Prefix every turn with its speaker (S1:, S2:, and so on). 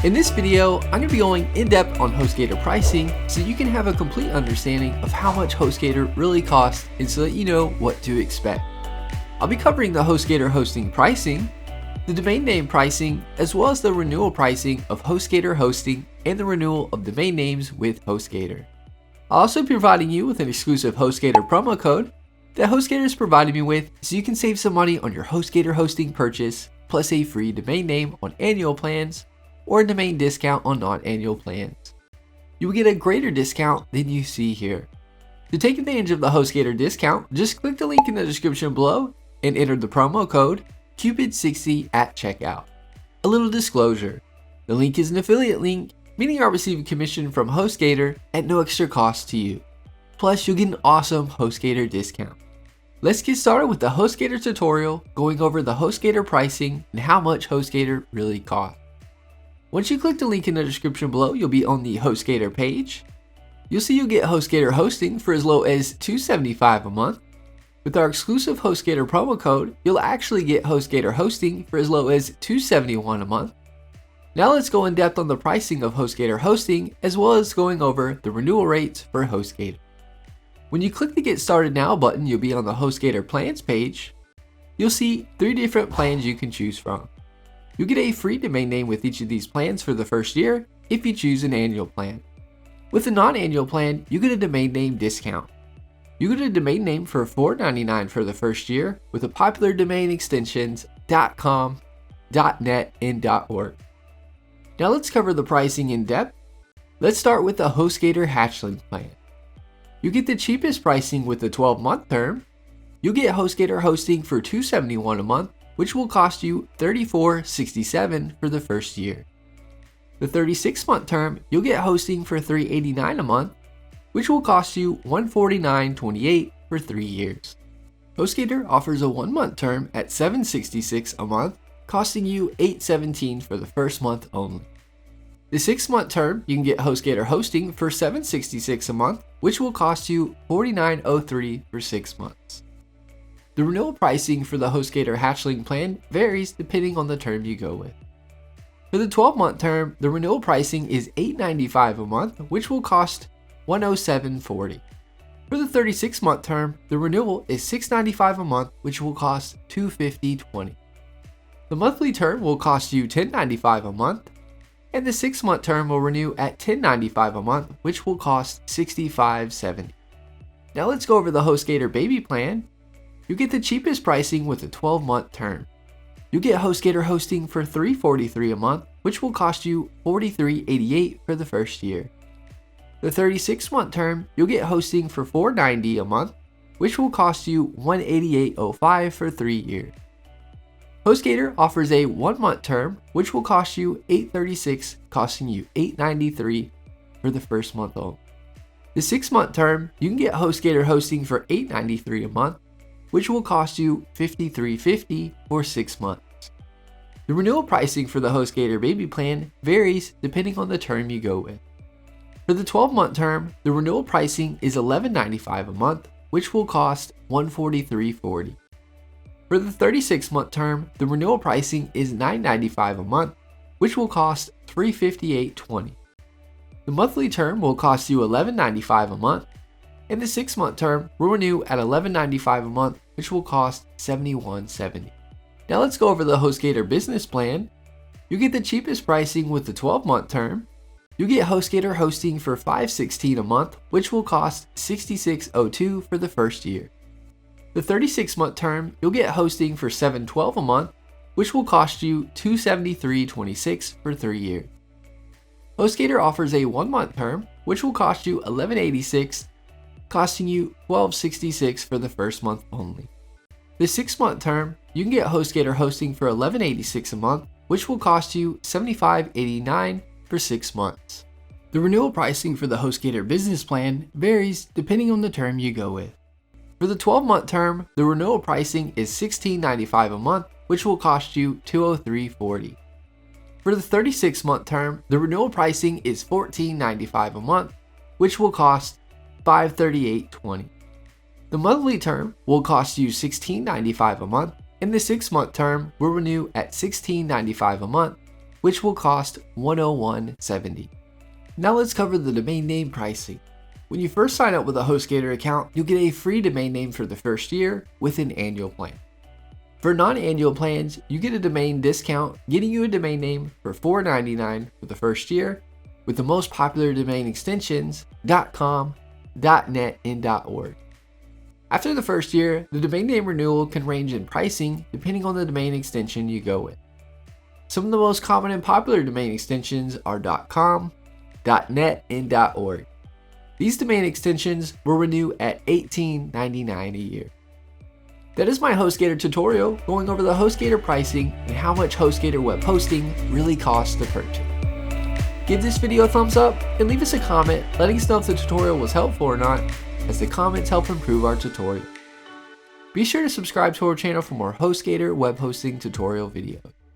S1: In this video, I'm going to be going in depth on Hostgator pricing so you can have a complete understanding of how much Hostgator really costs and so that you know what to expect. I'll be covering the Hostgator hosting pricing, the domain name pricing, as well as the renewal pricing of Hostgator hosting and the renewal of domain names with Hostgator. I'll also be providing you with an exclusive Hostgator promo code that Hostgator is providing me with so you can save some money on your Hostgator hosting purchase, plus a free domain name on annual plans, or a domain discount on non-annual plans. You will get a greater discount than you see here. To take advantage of the Hostgator discount, just click the link in the description below and enter the promo code Cupid60 at checkout. A little disclosure, the link is an affiliate link, meaning I'll receive a commission from Hostgator at no extra cost to you. Plus, you'll get an awesome Hostgator discount. Let's get started with the Hostgator tutorial, going over the Hostgator pricing and how much Hostgator really costs. Once you click the link in the description below, you'll be on the Hostgator page. You'll see you'll get Hostgator hosting for as low as $275 a month. With our exclusive Hostgator promo code, you'll actually get Hostgator hosting for as low as $271 a month. Now let's go in depth on the pricing of Hostgator hosting, as well as going over the renewal rates for Hostgator. When you click the Get Started Now button, you'll be on the Hostgator plans page. You'll see 3 different plans you can choose from. You'll get a free domain name with each of these plans for the first year if you choose an annual plan. With a non-annual plan, you get a domain name discount. You get a domain name for $4.99 for the first year with the popular domain extensions .com, .net, and .org. Now let's cover the pricing in depth. Let's start with the Hostgator Hatchling plan. You get the cheapest pricing with the 12-month term. You'll get Hostgator hosting for $271 a month, which will cost you $34.67 for the first year. The 36-month term, you'll get hosting for $389 a month, which will cost you $149.28 for 3 years. Hostgator offers a 1-month term at $766 a month, costing you $817 for the first month only. The 6-month term, you can get Hostgator hosting for $766 a month, which will cost you $49.03 for 6 months. The renewal pricing for the Hostgator Hatchling plan varies depending on the term you go with. For the 12-month term, the renewal pricing is $895 a month, which will cost $107.40. For the 36-month term, the renewal is $695 a month, which will cost $250.20. The monthly term will cost you $10.95 a month, and the 6-month term will renew at $10.95 a month, which will cost $65.70. Now let's go over the Hostgator Baby plan. You get the cheapest pricing with a 12-month term. You get Hostgator hosting for $343 a month, which will cost you $43.88 for the first year. The 36-month term, you'll get hosting for $490 a month, which will cost you $188.05 for 3 years. Hostgator offers a 1-month term, which will cost you $836, costing you $893 for the first month only. The 6-month term, you can get Hostgator hosting for $893 a month, which will cost you $53.50 for 6 months. The renewal pricing for the Hostgator Baby plan varies depending on the term you go with. For the 12-month term, the renewal pricing is $11.95 a month, which will cost $143.40. For the 36-month term, the renewal pricing is $9.95 a month, which will cost $358.20. The monthly term will cost you $11.95 a month, and the 6-month term will renew at $11.95 a month, which will cost $71.70. Now let's go over the Hostgator business plan. You get the cheapest pricing with the 12-month term. You get Hostgator hosting for $516 a month, which will cost $66.02 for the first year. The 36-month term, you'll get hosting for $712 a month, which will cost you $273.26 for 3 years. Hostgator offers a 1-month term, which will cost you $1186, costing you $1266 for the first month only. The 6-month term, you can get Hostgator hosting for $1186 a month, which will cost you $75.89 for 6 months. The renewal pricing for the Hostgator business plan varies depending on the term you go with. For the 12-month term, the renewal pricing is $16.95 a month, which will cost you $203.40. For the 36-month term, the renewal pricing is $14.95 a month, which will cost $538.20. The monthly term will cost you $16.95 a month, and the 6-month term will renew at $16.95 a month, which will cost $101.70. Now let's cover the domain name pricing. When you first sign up with a Hostgator account, you'll get a free domain name for the first year with an annual plan. For non-annual plans, you get a domain discount, getting you a domain name for $4.99 for the first year, with the most popular domain extensions .com, .net, and .org. After the first year, the domain name renewal can range in pricing depending on the domain extension you go with. Some of the most common and popular domain extensions are .com, .net, and .org. These domain extensions will renew at $18.99 a year. That is my Hostgator tutorial going over the Hostgator pricing and how much Hostgator web hosting really costs to purchase. Give this video a thumbs up and leave us a comment letting us know if the tutorial was helpful or not, as the comments help improve our tutorial. Be sure to subscribe to our channel for more Hostgator web hosting tutorial videos.